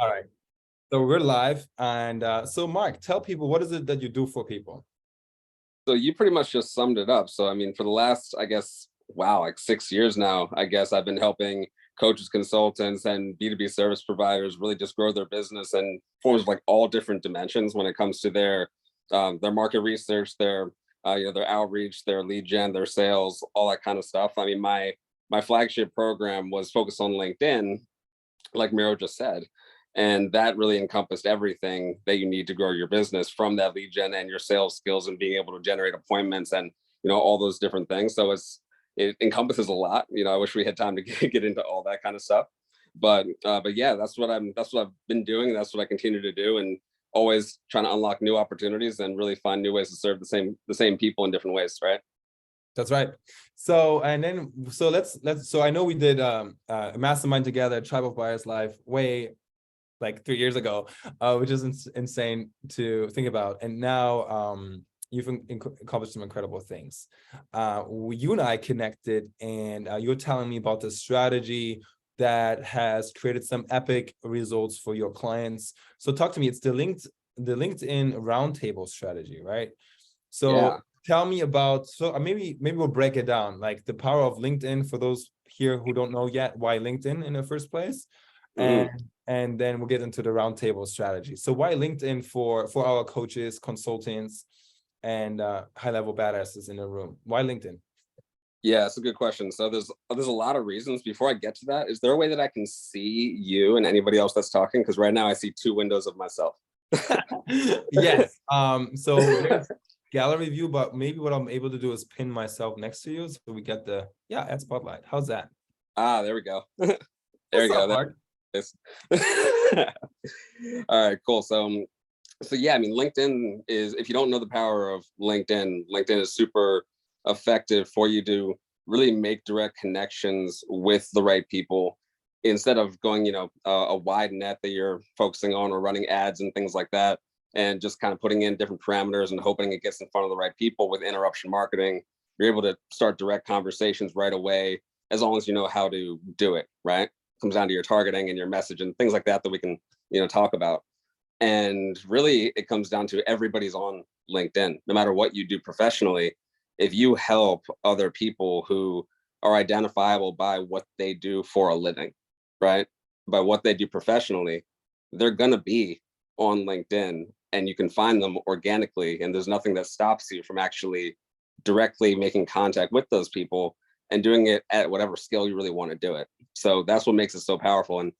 All right. So we're live. And so, Mark, tell people, what is it that you do for people? So you pretty much just summed it up. So I mean, for the last, I guess, wow, like 6 years now, I guess I've been helping coaches, consultants, and B2B service providers really just grow their business and forms of like all different dimensions when it comes to their market research, their outreach, their lead gen, their sales, all that kind of stuff. I mean, my flagship program was focused on LinkedIn, like Miro just said. And that really encompassed everything that you need to grow your business, from that lead gen and your sales skills and being able to generate appointments and, all those different things. So it encompasses a lot. I wish we had time to get into all that kind of stuff. But yeah, that's what I've been doing. And that's what I continue to do. And always trying to unlock new opportunities and really find new ways to serve the same people in different ways. Right. That's right. So, and then, so so I know we did a mastermind together, Tribe of Buyers Live, way like 3 years ago, which is insane to think about. And now you've accomplished some incredible things. You and I connected, and you're telling me about the strategy that has created some epic results for your clients. So talk to me. It's the LinkedIn Roundtable strategy, right? So Yeah. tell me about, so maybe we'll break it down, like the power of LinkedIn for those here who don't know yet why LinkedIn in the first place. Mhm. And then we'll get into the roundtable strategy. So why LinkedIn for our coaches, consultants, and high-level badasses in the room? Why LinkedIn? Yeah, it's a good question. So there's a lot of reasons. Before I get to that, is there a way that I can see you and anybody else that's talking? Because right now I see two windows of myself. Yes. So there's gallery view, but maybe what I'm able to do is pin myself next to you, so we get the add spotlight. How's that? There we go. There What's we up, go. Mark? This. All right, cool. So yeah, I mean, LinkedIn is, if you don't know the power of LinkedIn is super effective for you to really make direct connections with the right people, instead of going, a wide net that you're focusing on or running ads and things like that, and just kind of putting in different parameters and hoping it gets in front of the right people. With interruption marketing, you're able to start direct conversations right away, as long as you know how to do it, right? Comes down to your targeting and your message and things like that we can, talk about. And really, it comes down to everybody's on LinkedIn, no matter what you do professionally. If you help other people who are identifiable by what they do for a living, right? By what they do professionally, they're going to be on LinkedIn, and you can find them organically. And there's nothing that stops you from actually directly making contact with those people and doing it at whatever scale you really want to do it. So that's what makes it so powerful. And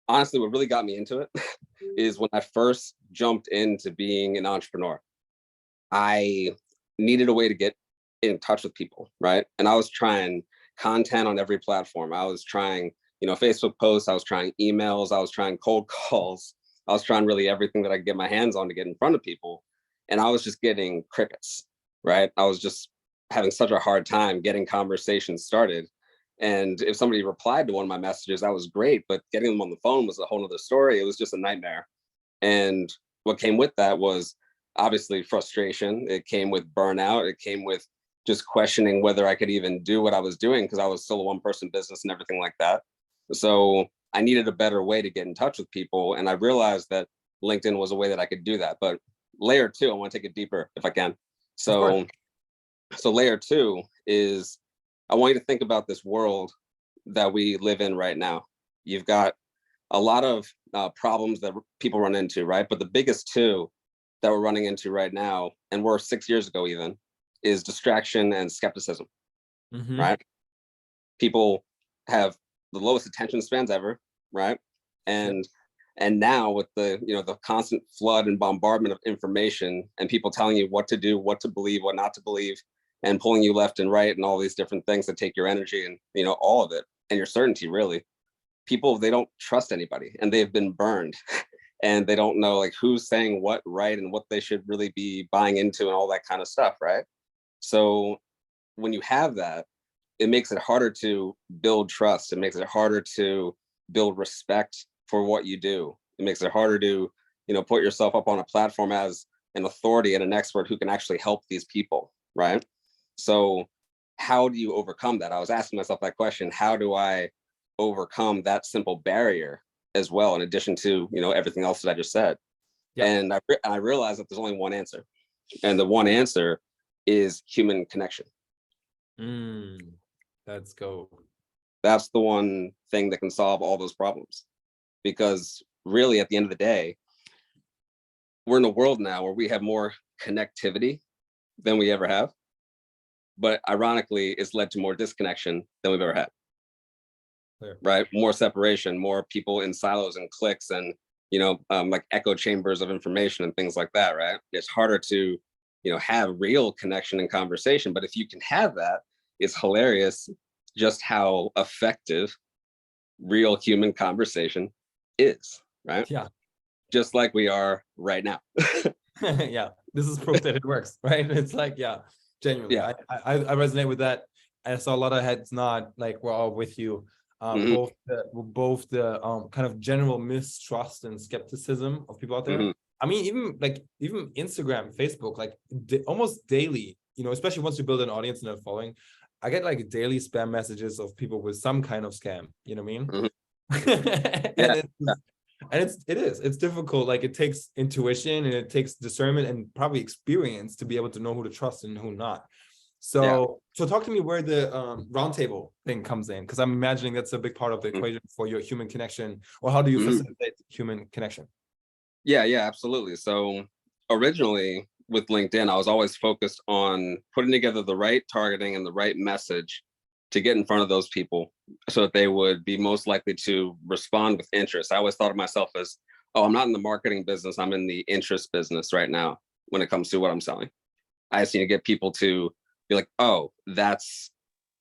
honestly, what really got me into it is when I first jumped into being an entrepreneur. I needed a way to get in touch with people, right? And I was trying content on every platform. I was trying, Facebook posts, I was trying emails, I was trying cold calls, I was trying really everything that I could get my hands on to get in front of people. And I was just getting crickets, right? I was just having such a hard time getting conversations started. And if somebody replied to one of my messages, that was great, but getting them on the phone was a whole nother story. It was just a nightmare. And what came with that was obviously frustration. It came with burnout. It came with just questioning whether I could even do what I was doing, because I was still a one-person business and everything like that. So I needed a better way to get in touch with people. And I realized that LinkedIn was a way that I could do that. But layer two, I want to take it deeper if I can. So layer two is, I want you to think about this world that we live in right now. You've got a lot of problems that people run into, right? But the biggest two that we're running into right now, and were 6 years ago even, is distraction and skepticism, right? People have the lowest attention spans ever, right? And and now with the constant flood and bombardment of information, and people telling you what to do, what to believe, what not to believe, and pulling you left and right, and all these different things that take your energy and all of it, and your certainty, really. People, they don't trust anybody, and they've been burned. And they don't know like who's saying what right and what they should really be buying into and all that kind of stuff, right? So when you have that, it makes it harder to build trust. It makes it harder to build respect for what you do. It makes it harder to, put yourself up on a platform as an authority and an expert who can actually help these people, right? So how do you overcome that? I was asking myself that question. How do I overcome that simple barrier as well, in addition to, everything else that I just said. Yeah. And I realized that there's only one answer. And the one answer is human connection. Let's go. That's the one thing that can solve all those problems. Because really, at the end of the day, we're in a world now where we have more connectivity than we ever have. But ironically, it's led to more disconnection than we've ever had. Clear. Right? More separation, more people in silos and cliques and, like echo chambers of information and things like that, right? It's harder to, have real connection and conversation. But if you can have that, it's hilarious just how effective real human conversation is, right? Yeah. Just like we are right now. Yeah, this is proof that it works, right? It's like, yeah, genuinely. Yeah. I resonate with that. I saw a lot of heads nod, like we're all with you. Both the kind of general mistrust and skepticism of people out there. I mean, even Instagram, Facebook, like almost daily, especially once you build an audience and a following, I get like daily spam messages of people with some kind of scam. You know what I mean? And it's difficult. Like it takes intuition and it takes discernment and probably experience to be able to know who to trust and who not. So talk to me where the roundtable thing comes in, because I'm imagining that's a big part of the equation for your human connection. Or how do you facilitate human connection? Yeah, absolutely. So originally with LinkedIn, I was always focused on putting together the right targeting and the right message to get in front of those people so that they would be most likely to respond with interest. I always thought of myself as, I'm not in the marketing business, I'm in the interest business right now when it comes to what I'm selling. I just need to get people to be like, oh, that's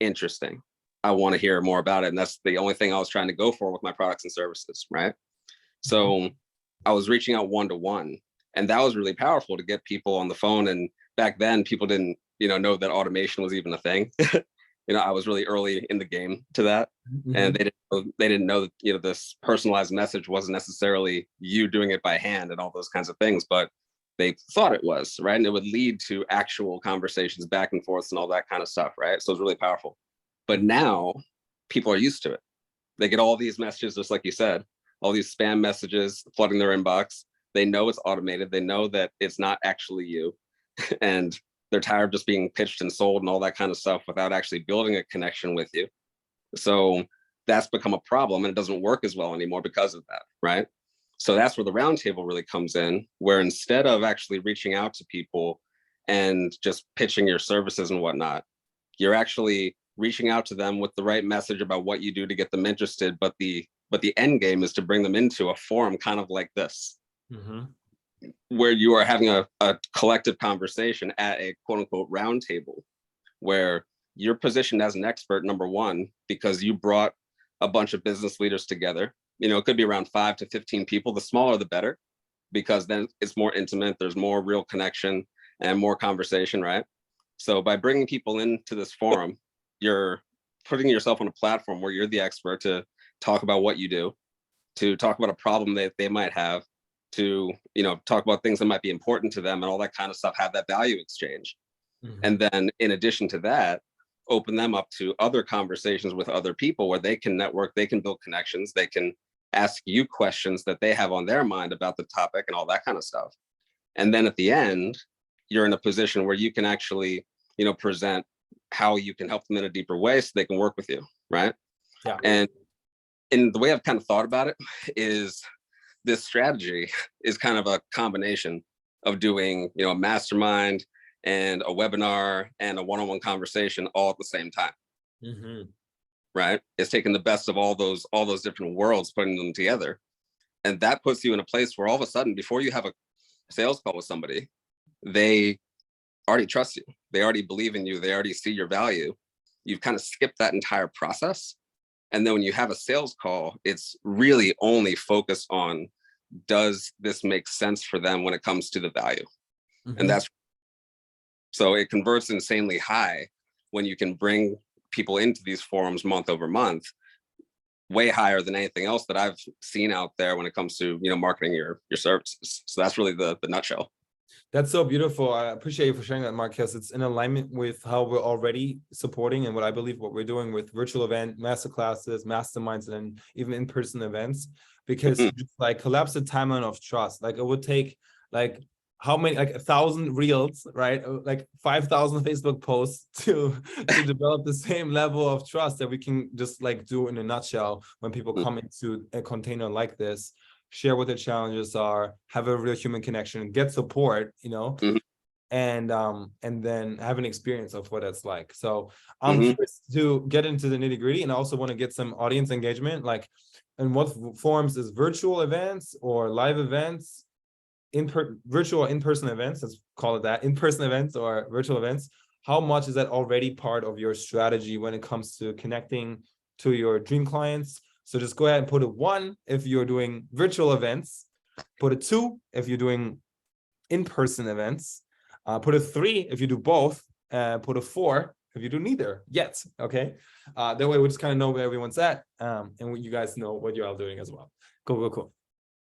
interesting. I want to hear more about it. And that's the only thing I was trying to go for with my products and services, right? So I was reaching out one-to-one, and that was really powerful to get people on the phone. And back then people didn't, know that automation was even a thing. I was really early in the game to that. And they didn't know that, this personalized message wasn't necessarily you doing it by hand and all those kinds of things, but they thought it was, right? And it would lead to actual conversations back and forth and all that kind of stuff, right? So it's really powerful. But now people are used to it. They get all these messages, just like you said, all these spam messages flooding their inbox. They know it's automated. They know that it's not actually you. And they're tired of just being pitched and sold and all that kind of stuff without actually building a connection with you. So that's become a problem, and it doesn't work as well anymore because of that, right? So that's where the roundtable really comes in, where instead of actually reaching out to people and just pitching your services and whatnot, you're actually reaching out to them with the right message about what you do to get them interested. But the end game is to bring them into a forum kind of like this, where you are having a collective conversation at a quote unquote roundtable, where you're positioned as an expert, number one, because you brought a bunch of business leaders together. It could be around 5 to 15 people. The smaller, the better, because then it's more intimate. There's more real connection and more conversation, right? So by bringing people into this forum, you're putting yourself on a platform where you're the expert to talk about what you do, to talk about a problem that they might have, to, talk about things that might be important to them and all that kind of stuff, have that value exchange. And then in addition to that, open them up to other conversations with other people where they can network, they can build connections, they can ask you questions that they have on their mind about the topic and all that kind of stuff. And then at the end, you're in a position where you can actually, present how you can help them in a deeper way so they can work with you, right? Yeah. And the way I've kind of thought about it is this strategy is kind of a combination of doing, a mastermind and a webinar and a one-on-one conversation all at the same time. Right? It's taking the best of all those different worlds, putting them together. And that puts you in a place where all of a sudden, before you have a sales call with somebody, they already trust you. They already believe in you. They already see your value. You've kind of skipped that entire process. And then when you have a sales call, it's really only focused on, does this make sense for them when it comes to the value? And that's, so it converts insanely high when you can bring people into these forums month over month, way higher than anything else that I've seen out there when it comes to, marketing your services. So that's really the nutshell. That's so beautiful. I appreciate you for sharing that, Mark, because it's in alignment with how we're already supporting and what I believe what we're doing with virtual event, masterclasses, masterminds, and even in-person events. Because Mhm. just like collapse the timeline of trust. Like it would take like how many, like 1,000 reels, right? Like 5,000 Facebook posts to develop the same level of trust that we can just like do in a nutshell when people come into a container like this, share what their challenges are, have a real human connection, get support, Mhm. and then have an experience of what it's like. So I'm Mhm. curious to get into the nitty-gritty, and I also want to get some audience engagement, like in what forms is virtual events or live events, virtual in-person events, let's call it that, in-person events or virtual events. How much is that already part of your strategy when it comes to connecting to your dream clients? So just go ahead and put a 1 if you're doing virtual events, put a 2 if you're doing in-person events, put a 3 if you do both, put a 4 if you do neither yet. Okay, that way we just kind of know where everyone's at, and you guys know what you're all doing as well. Cool.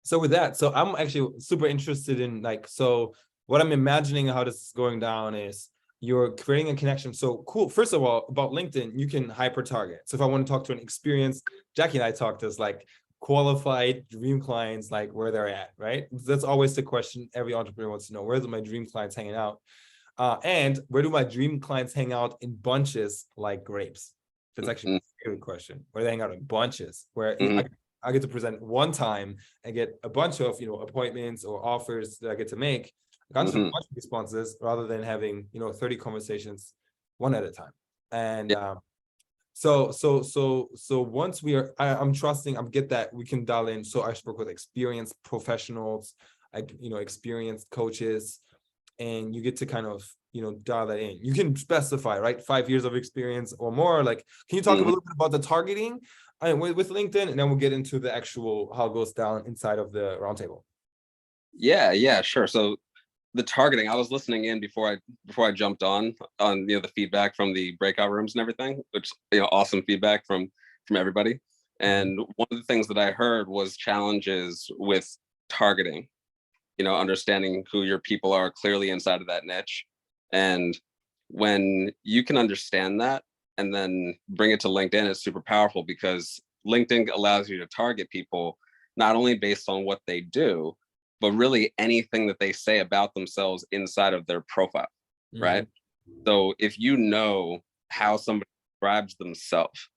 So with that, so I'm actually super interested in like, so what I'm imagining how this is going down is you're creating a connection. So cool. First of all, about LinkedIn, you can hyper target. So if I want to talk to an experienced, Jackie and I talked as like qualified dream clients, like where they're at, right? That's always the question every entrepreneur wants to know. Where's my dream clients hanging out? And where do my dream clients hang out in bunches like grapes? That's actually Mhm. my favorite question. Where they hang out in bunches, where Mhm. I get to present one time and get a bunch of appointments or offers that I get to make, a bunch Mhm. of responses rather than having 30 conversations one at a time. And Yeah. so once I'm trusting, I'm get that we can dial in. So I spoke with experienced professionals, like experienced coaches, and you get to kind of dial that in. You can specify, right, 5 years of experience or more. Like, can you talk a Mhm. little bit about the targeting with LinkedIn, and then we'll get into the actual how it goes down inside of the roundtable. Yeah, sure. So the targeting, I was listening in before I jumped on the feedback from the breakout rooms and everything, which awesome feedback from everybody. Mhm. And one of the things that I heard was challenges with targeting, understanding who your people are clearly inside of that niche. And when you can understand that and then bring it to LinkedIn, it's super powerful because LinkedIn allows you to target people not only based on what they do, but really anything that they say about themselves inside of their profile, right? Mhm. So if you know how somebody describes themselves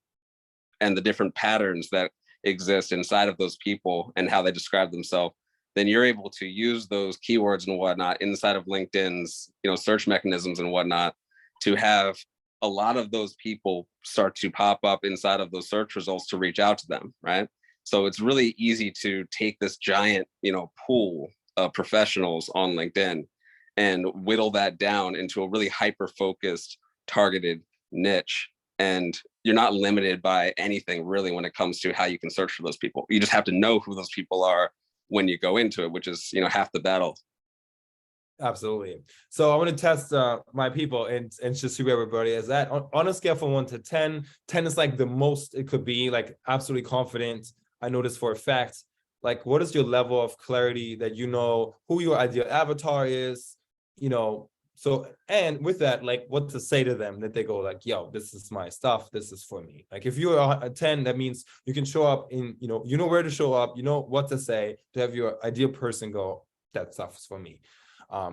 and the different patterns that exist inside of those people and how they describe themselves, then you're able to use those keywords and whatnot inside of LinkedIn's, search mechanisms and whatnot to have a lot of those people start to pop up inside of those search results to reach out to them, right? So it's really easy to take this giant, pool of professionals on LinkedIn and whittle that down into a really hyper focused, targeted niche. And you're not limited by anything really when it comes to how you can search for those people. You just have to know who those people are when you go into it, which is half the battle. Absolutely. So I want to test my people and just see where everybody is at on a scale from 1 to 10. 10 is like the most it could be, like absolutely confident. I know this for a fact. Like, what is your level of clarity that you know who your ideal avatar is? So, and with that, like what to say to them that they go like, yo, this is my stuff. This is for me. Like if you're a 10, that means you can show up in, you know where to show up, you know what to say to have your ideal person go, that stuff is for me.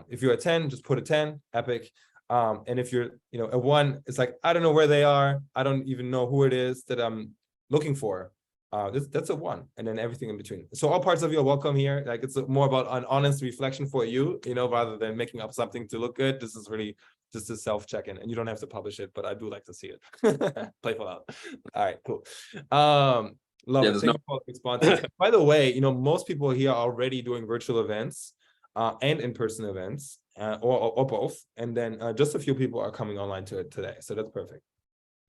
If you're a 10, just put a 10, epic. And if you're, a 1, it's like, I don't know where they are. I don't even know who it is that I'm looking for. That's a 1, and then everything in between. So all parts of you are welcome here. Like it's more about an honest reflection for you, rather than making up something to look good. This is really just a self check-in, and you don't have to publish it, but I do like to see it. Playful out. All right, cool. Love Yeah, it. there's Thank no. you for the responses. By the way, most people here are already doing virtual events and in-person events, or both. And then just a few people are coming online to it today. So that's perfect.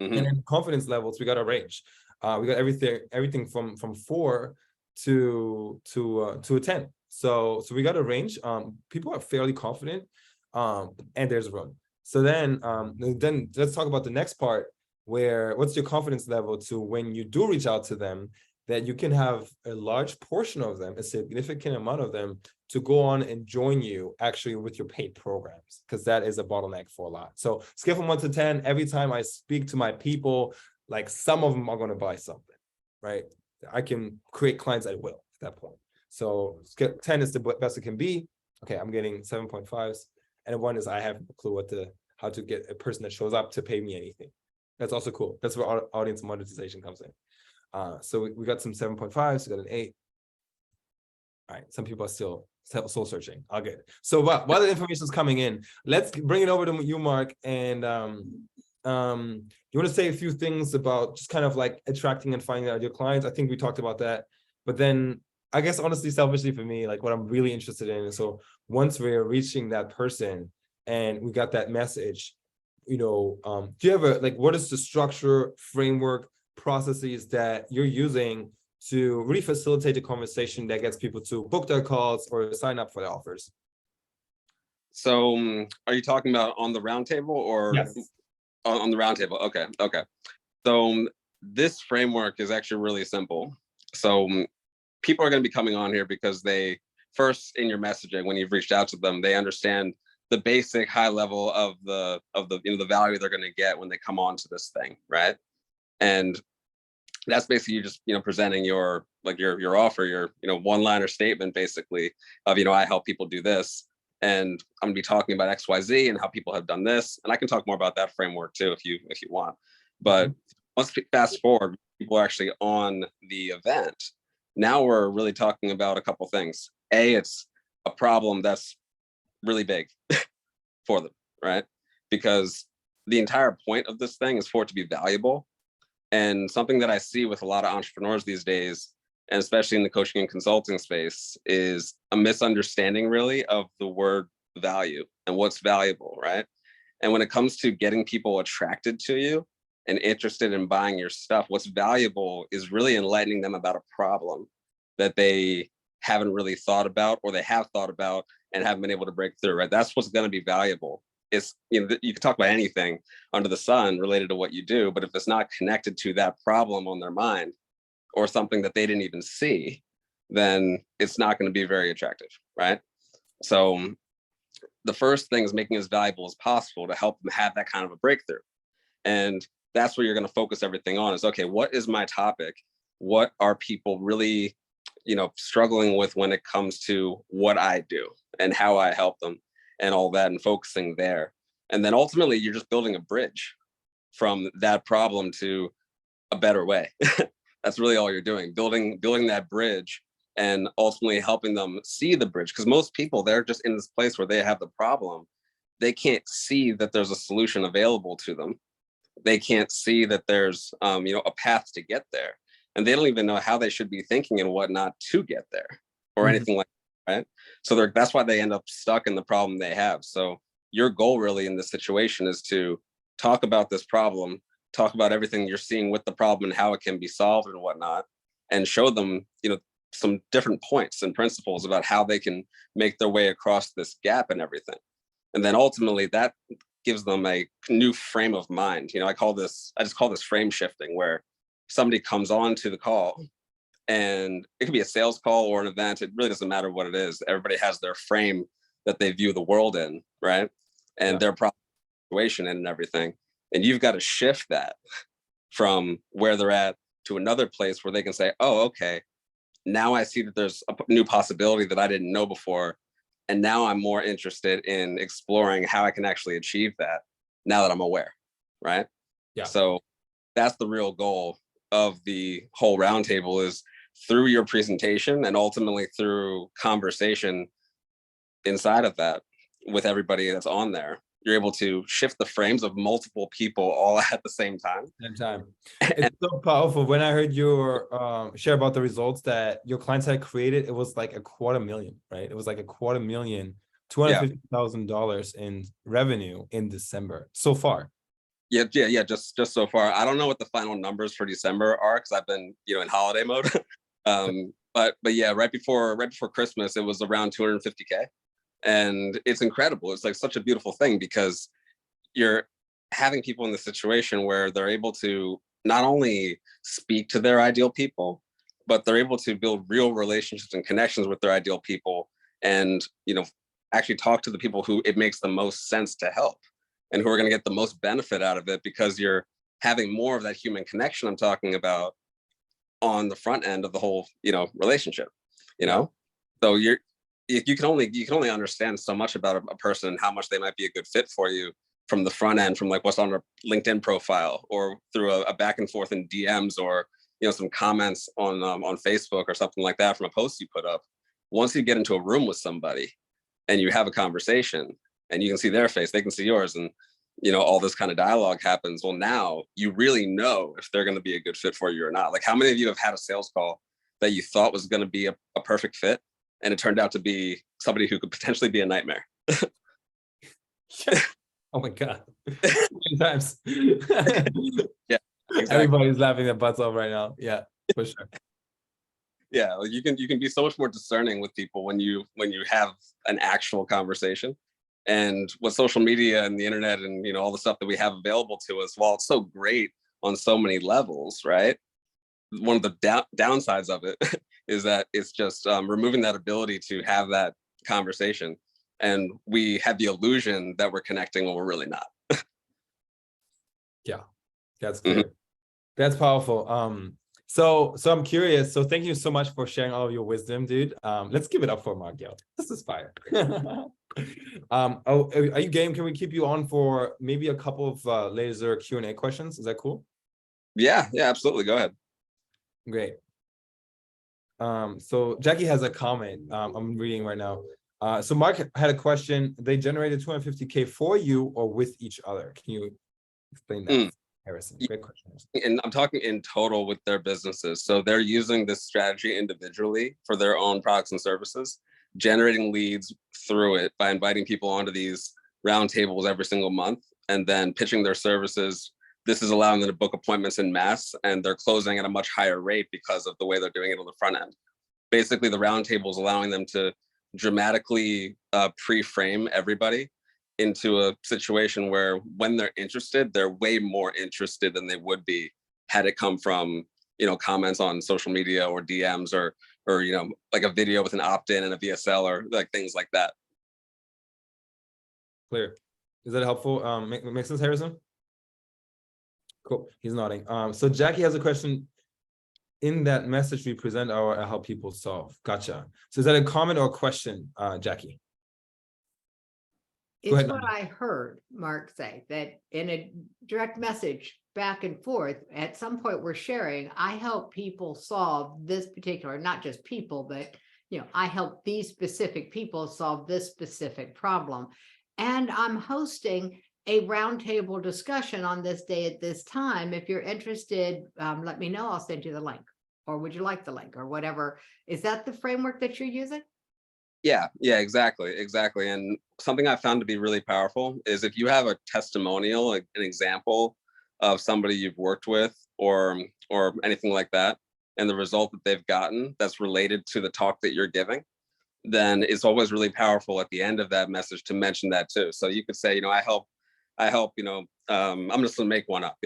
Mhm. And then confidence levels, we got a range. We got everything from 4 to a 10. So we got a range. People are fairly confident, and there's room. So then let's talk about the next part, where what's your confidence level to when you do reach out to them that you can have a large portion of them, a significant amount of them, to go on and join you actually with your paid programs, because that is a bottleneck for a lot. So scale from 1 to 10, every time I speak to my people, like some of them are going to buy something, right? I can create clients at will at that point. So 10 is the best it can be. Okay, I'm getting 7.5s. And 1 is I have a clue how to get a person that shows up to pay me anything. That's also cool. That's where our audience monetization comes in. So we got some 7.5s, we got an 8. All right, some people are still soul searching. I'll get it. So while the information is coming in, let's bring it over to you, Mark. And you want to say a few things about just kind of like attracting and finding out your clients? I think we talked about that. But then I guess honestly, selfishly for me, like what I'm really interested in is, so once we're reaching that person and we got that message, do you have what is the structure, framework, processes that you're using to really facilitate the conversation that gets people to book their calls or sign up for the offers? So are you talking about on the roundtable or? Yes. On the roundtable? Okay. So this framework is actually really simple. So people are going to be coming on here because they first, in your messaging, when you've reached out to them, they understand the basic high level of the the value they're going to get when they come on to this thing, right? And that's basically you just presenting your offer, your one-liner statement basically of I help people do this, and I'm gonna be talking about XYZ and how people have done this, and I can talk more about that framework too if you want. But once fast forward, people are actually on the event. Now we're really talking about a couple things. A, it's a problem that's really big for them, right? Because the entire point of this thing is for it to be valuable. And something that I see with a lot of entrepreneurs these days, and especially in the coaching and consulting space, is a misunderstanding really of the word value and what's valuable, right? And when it comes to getting people attracted to you and interested in buying your stuff, what's valuable is really enlightening them about a problem that they haven't really thought about, or they have thought about and haven't been able to break through, right? That's what's going to be valuable. It's, you can talk about anything under the sun related to what you do, but if it's not connected to that problem on their mind or something that they didn't even see, then it's not going to be very attractive, right? So the first thing is making it as valuable as possible to help them have that kind of a breakthrough. And that's where you're going to focus everything on is, okay, what is my topic? What are people really, struggling with when it comes to what I do and how I help them and all that, and focusing there. And then ultimately you're just building a bridge from that problem to a better way. That's really all you're doing, building that bridge and ultimately helping them see the bridge. Because most people, they're just in this place where they have the problem. They can't see that there's a solution available to them. They can't see that there's a path to get there. And they don't even know how they should be thinking and whatnot to get there or anything like that, right? So that's why they end up stuck in the problem they have. So your goal really in this situation is to talk about this problem, talk about everything you're seeing with the problem and how it can be solved and whatnot, and show them, some different points and principles about how they can make their way across this gap and everything. And then ultimately that gives them a new frame of mind. I just call this frame shifting, where somebody comes on to the call, and it could be a sales call or an event. It really doesn't matter what it is. Everybody has their frame that they view the world in, right? And their problem situation and everything. And you've got to shift that from where they're at to another place where they can say, oh, okay, now I see that there's a new possibility that I didn't know before. And now I'm more interested in exploring how I can actually achieve that now that I'm aware, right? Yeah. So that's the real goal of the whole roundtable, is through your presentation and ultimately through conversation inside of that with everybody that's on there, you're able to shift the frames of multiple people all at the same time. It's so powerful. When I heard your share about the results that your clients had created, it was like $250,000, right? It was like $250,000, $250,000 in revenue in December so far. Yeah, just so far. I don't know what the final numbers for December are because I've been, in holiday mode. But yeah, right before Christmas, it was around 250K. And it's incredible. It's like such a beautiful thing because you're having people in the situation where they're able to not only speak to their ideal people, but they're able to build real relationships and connections with their ideal people, and actually talk to the people who it makes the most sense to help, and who are going to get the most benefit out of it, because you're having more of that human connection I'm talking about on the front end of the whole relationship. So you can only understand so much about a person and how much they might be a good fit for you from the front end, from like what's on a LinkedIn profile, or through a back and forth in DMs, or some comments on Facebook or something like that from a post you put up. Once you get into a room with somebody and you have a conversation and you can see their face, they can see yours, and all this kind of dialogue happens. Well, now you really know if they're going to be a good fit for you or not. Like, how many of you have had a sales call that you thought was going to be a perfect fit, and it turned out to be somebody who could potentially be a nightmare? Oh my God. Many times. Yeah, exactly. Everybody's laughing their butts off right now. Yeah, for sure. Yeah, you can be so much more discerning with people when you have an actual conversation. And with social media and the internet and all the stuff that we have available to us, while it's so great on so many levels, right? One of the downsides of it is that it's just removing that ability to have that conversation, and we have the illusion that we're connecting when we're really not. Yeah, that's clear. That's powerful. So I'm curious. So thank you so much for sharing all of your wisdom, dude. Let's give it up for Marc, yo. This is fire. Are you game? Can we keep you on for maybe a couple of laser Q&A questions? Is that cool? Yeah, absolutely. Go ahead. Great. So Jackie has a comment I'm reading right now. So Marc had a question. They generated 250K for you or with each other. Can you explain that, Harrison? Great question. And I'm talking in total with their businesses. So they're using this strategy individually for their own products and services, generating leads through it by inviting people onto these roundtables every single month, and then pitching their services. This is allowing them to book appointments in mass, and they're closing at a much higher rate because of the way they're doing it on the front end. Basically, the roundtable is allowing them to dramatically pre-frame everybody into a situation where, when they're interested, they're way more interested than they would be had it come from comments on social media or DMs, or like a video with an opt-in and a VSL, or like things like that. Clear. Is that helpful? Make sense, Harrison? Cool. He's nodding. So Jackie has a question. In that message, we present our help people solve. Gotcha. So is that a comment or a question, Jackie? It's what I heard Marc say, that in a direct message back and forth, at some point we're sharing, I help people solve this particular, not just people, but I help these specific people solve this specific problem. And I'm hosting a roundtable discussion on this day at this time. If you're interested, let me know. I'll send you the link. Or would you like the link, or whatever? Is that the framework that you're using? Yeah, exactly. And something I found to be really powerful is if you have a testimonial, like an example of somebody you've worked with, or anything like that, and the result that they've gotten that's related to the talk that you're giving, then it's always really powerful at the end of that message to mention that too. So you could say, I help, I'm just gonna make one up,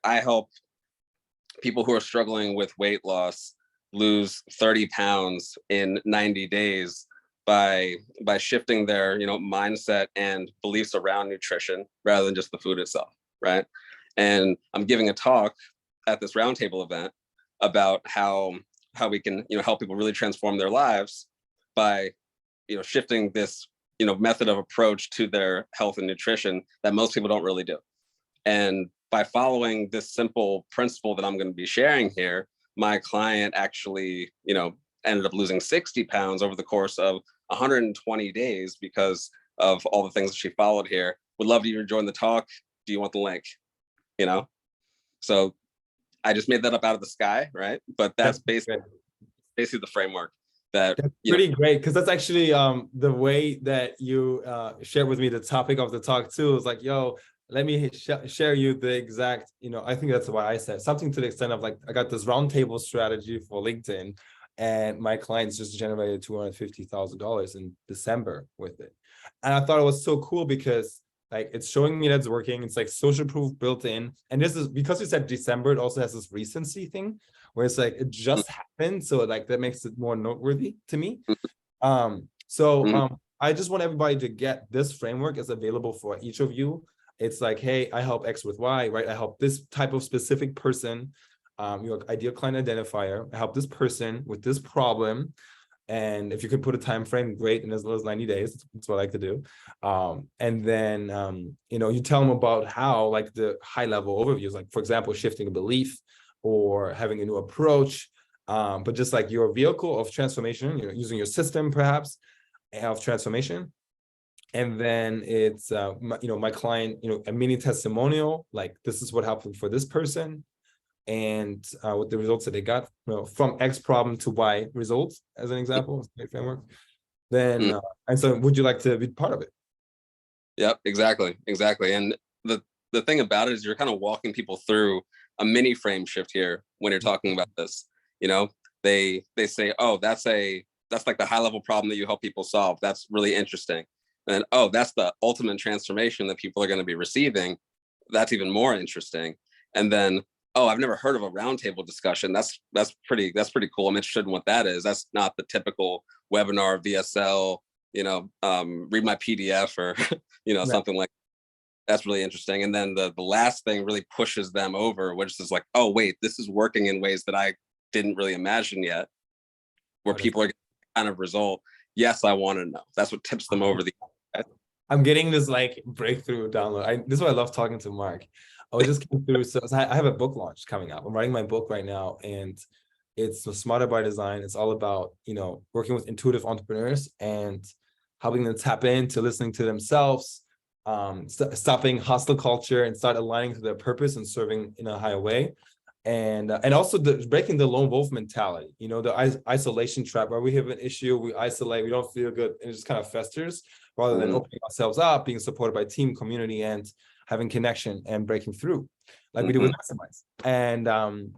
I help people who are struggling with weight loss lose 30 pounds in 90 days by shifting their mindset and beliefs around nutrition rather than just the food itself, right? And I'm giving a talk at this roundtable event about how we can help people really transform their lives by shifting this method of approach to their health and nutrition that most people don't really do. And by following this simple principle that I'm going to be sharing here, my client actually, ended up losing 60 pounds over the course of 120 days because of all the things that she followed here. Would love you to join the talk. Do you want the link? So I just made that up out of the sky, right? But that's basically the framework. That's pretty great, because that's actually the way that you shared with me the topic of the talk too. It's like, yo, let me share you the exact, I think that's why I said something to the extent of like, I got this roundtable strategy for LinkedIn, and my clients just generated $250,000 in December with it. And I thought it was so cool because like it's showing me that it's working. It's like social proof built in. And this is because you said December, it also has this recency thing where it's like it just happened. So like that makes it more noteworthy to me. I just want everybody to get this framework is available for each of you. It's like, hey, I help X with Y, right? I help this type of specific person, your ideal client identifier. I help this person with this problem. And if you could put a time frame, great, in as little as 90 days, that's what I like to do. And then, you tell them about how, like the high level overviews, like for example, shifting a belief or having a new approach, but just like your vehicle of transformation, using your system perhaps of transformation. And then it's, my client, a mini testimonial, like this is what happened for this person. And with the results that they got, from X problem to Y results, as an example, framework. Then, and so would you like to be part of it? Yep, exactly. And the thing about it is you're kind of walking people through a mini frame shift here when you're talking about this. They say, oh, that's like the high level problem that you help people solve. That's really interesting. And oh, that's the ultimate transformation that people are going to be receiving. That's even more interesting. And then, oh, I've never heard of a roundtable discussion. That's pretty cool. I'm interested in what that is. That's not the typical webinar, VSL, read my PDF or, Right. something like that. That's really interesting. And then the last thing really pushes them over, which is like, oh, wait, this is working in ways that I didn't really imagine yet, where people are getting kind of result. Yes, I want to know. That's what tips them over the. I'm getting this like breakthrough download. This is why I love talking to Mark. I was just going through, so I have a book launch coming up. I'm writing my book right now, and it's Smarter by Design. It's all about, working with intuitive entrepreneurs and helping them tap into listening to themselves, stopping hostile culture and start aligning to their purpose and serving in a higher way. And also breaking the lone wolf mentality, the isolation trap where we have an issue, we isolate, we don't feel good, and it just kind of festers rather than opening ourselves up, being supported by team, community, and having connection and breaking through, like we do with Masterminds.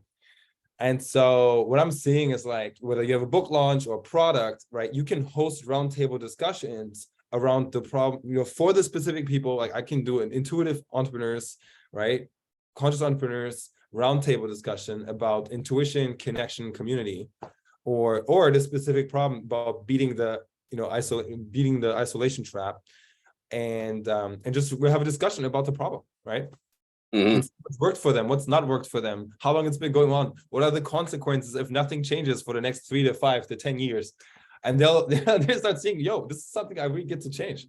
And so what I'm seeing is like whether you have a book launch or a product, right? You can host roundtable discussions around the problem, for the specific people. Like I can do an intuitive entrepreneurs, right? Conscious entrepreneurs roundtable discussion about intuition, connection, community, or the specific problem about beating the isolation trap, and just we have a discussion about the problem, right? What's worked for them, what's not worked for them, how long it's been going on, what are the consequences if nothing changes for the next 3 to 5 to 10 years, and they'll start seeing, this is something I really get to change.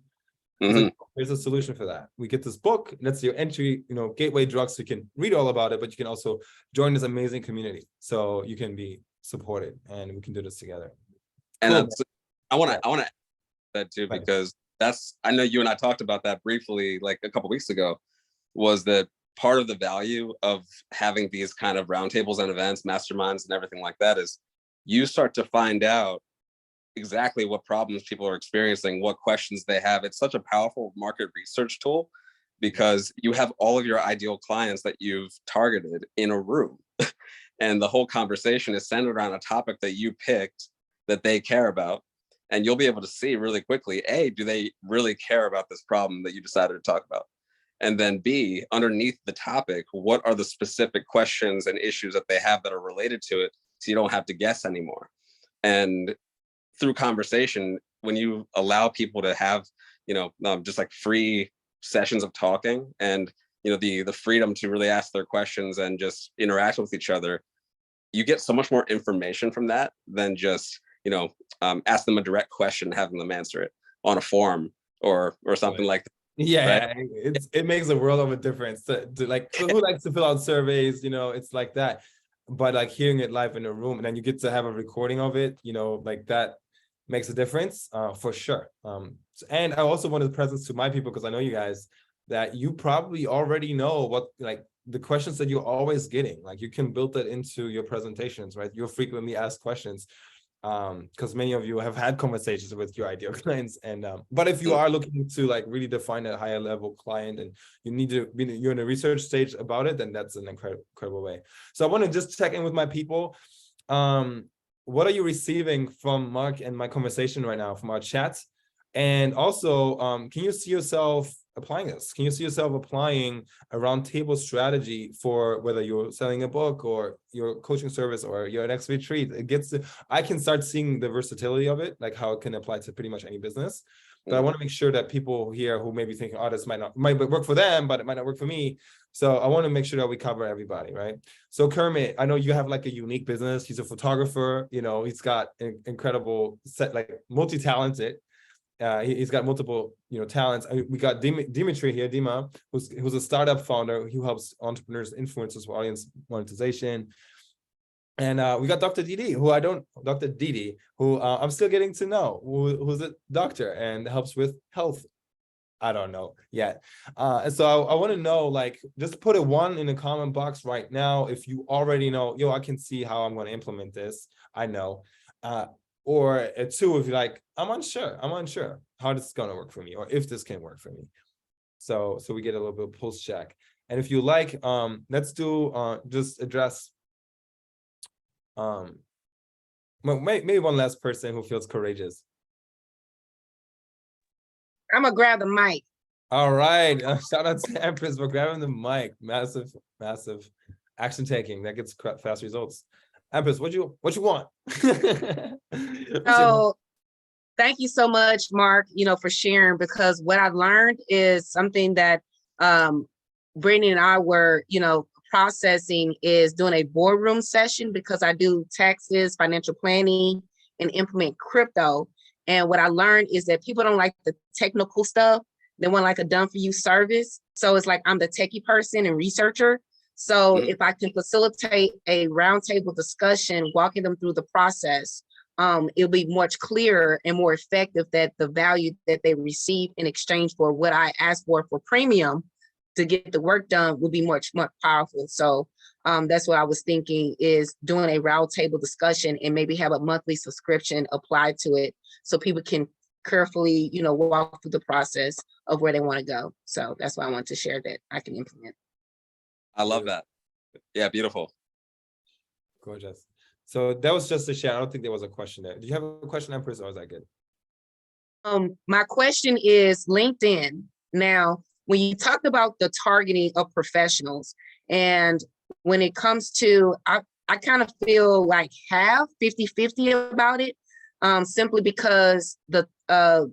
Like, there's a solution for that. We get this book, and that's your entry, gateway drug, so you can read all about it, but you can also join this amazing community, so you can be supported, and we can do this together. And cool. I want to add that too, because I know you and I talked about that briefly, like a couple of weeks ago, was that part of the value of having these kind of roundtables and events, masterminds, and everything like that is you start to find out exactly what problems people are experiencing, what questions they have. It's such a powerful market research tool because you have all of your ideal clients that you've targeted in a room. And the whole conversation is centered around a topic that you picked that they care about. And you'll be able to see really quickly, A, do they really care about this problem that you decided to talk about? And then B, underneath the topic, what are the specific questions and issues that they have that are related to it, so you don't have to guess anymore. And through conversation, when you allow people to have, just like free sessions of talking and, the freedom to really ask their questions and just interact with each other, you get so much more information from that than just, ask them a direct question, having them answer it on a forum or something like that. Yeah, right? It makes a world of a difference to like, who likes to fill out surveys, it's like that. But like hearing it live in a room, and then you get to have a recording of it, like that makes a difference, for sure. And I also wanted the presence to my people, because I know you guys, that you probably already know what, like the questions that you're always getting, like you can build that into your presentations, right? You're frequently asked questions, because many of you have had conversations with your ideal clients. And but if you are looking to like really define a higher level client and you need to be, you're in a research stage about it, then that's an incredible way. So I want to just check in with my people. What are you receiving from Mark and my conversation right now, from our chat? And also, can you see yourself applying this? Can you see yourself applying a roundtable strategy for whether you're selling a book or your coaching service or your next retreat? I can start seeing the versatility of it, like how it can apply to pretty much any business. But I want to make sure that people here who may be thinking, oh, this might work for them, but it might not work for me. So I want to make sure that we cover everybody, right? So Kermit, I know you have like a unique business. He's a photographer, he's got an incredible set, like multi-talented. He's got multiple, talents. We got Dimitri here, Dima, who's a startup founder who helps entrepreneurs, influencers with audience monetization. And we got Dr. Didi, who I'm still getting to know, who's a doctor and helps with health. I don't know yet. And so I want to know, like, just put a 1 in the comment box right now if you already know, I can see how I'm going to implement this. I know. Or a 2 if you're like, I'm unsure how this is going to work for me, or if this can work for me. So we get a little bit of pulse check. And if you like, let's do just address maybe one last person who feels courageous. I'm gonna grab the mic. All right, shout out to Empress for grabbing the mic. Massive action taking that gets fast results. Empress, what you want? So thank you so much, Mark, for sharing, because what I've learned is something that Brittany and I were, processing is doing a boardroom session, because I do taxes, financial planning, and implement crypto. And what I learned is that people don't like the technical stuff. They want like a done for you service. So it's like I'm the techie person and researcher. So if I can facilitate a roundtable discussion, walking them through the process, it'll be much clearer and more effective that the value that they receive in exchange for what I ask for premium to get the work done will be much, much powerful. So that's what I was thinking, is doing a roundtable discussion and maybe have a monthly subscription applied to it so people can carefully, walk through the process of where they want to go. So that's why I want to share that I can implement. I love that. Yeah, beautiful. Gorgeous. So that was just a share. I don't think there was a question there. Do you have a question, Empress, or is that good? My question is LinkedIn. Now, when you talked about the targeting of professionals, and when it comes to, I kind of feel like half 50-50 about it, simply because the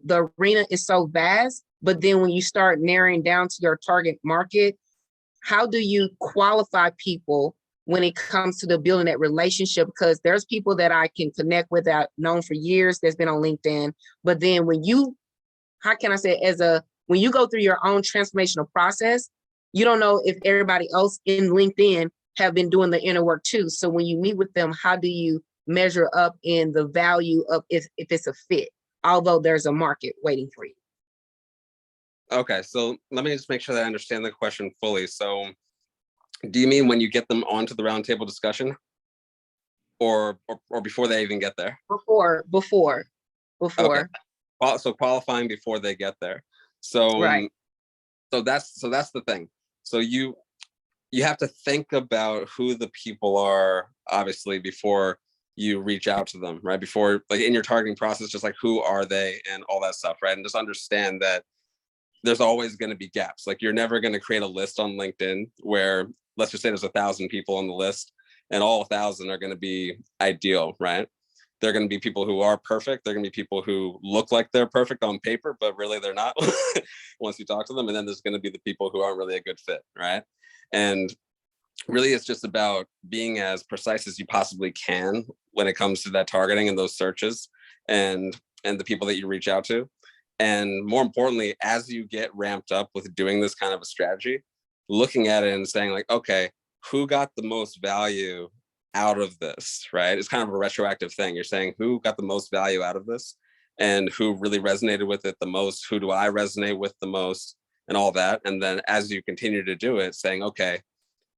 arena is so vast. But then when you start narrowing down to your target market, how do you qualify people when it comes to the building that relationship? Because there's people that I can connect with that I've known for years that's been on LinkedIn. But then when you, how can I say, when you go through your own transformational process, you don't know if everybody else in LinkedIn have been doing the inner work too. So when you meet with them, how do you measure up in the value of if it's a fit, although there's a market waiting for you? Okay, so let me just make sure that I understand the question fully. So do you mean when you get them onto the roundtable discussion, or before they even get there? Before. Okay. So qualifying before they get there. So right. So that's the thing. So you have to think about who the people are, obviously, before you reach out to them, right? Before, like, in your targeting process, just like, who are they and all that stuff, right? And just understand that there's always going to be gaps. Like, you're never going to create a list on LinkedIn where, let's just say there's 1,000 people on the list and all 1,000 are going to be ideal, right? They're going to be people who are perfect. They're going to be people who look like they're perfect on paper, but really they're not once you talk to them. And then there's going to be the people who aren't really a good fit, right? And really, it's just about being as precise as you possibly can when it comes to that targeting and those searches and the people that you reach out to. And more importantly, as you get ramped up with doing this kind of a strategy, looking at it and saying, like, okay, who got the most value out of this, right? It's kind of a retroactive thing. You're saying, who got the most value out of this and who really resonated with it the most? Who do I resonate with the most, and all that? And then as you continue to do it, saying, okay,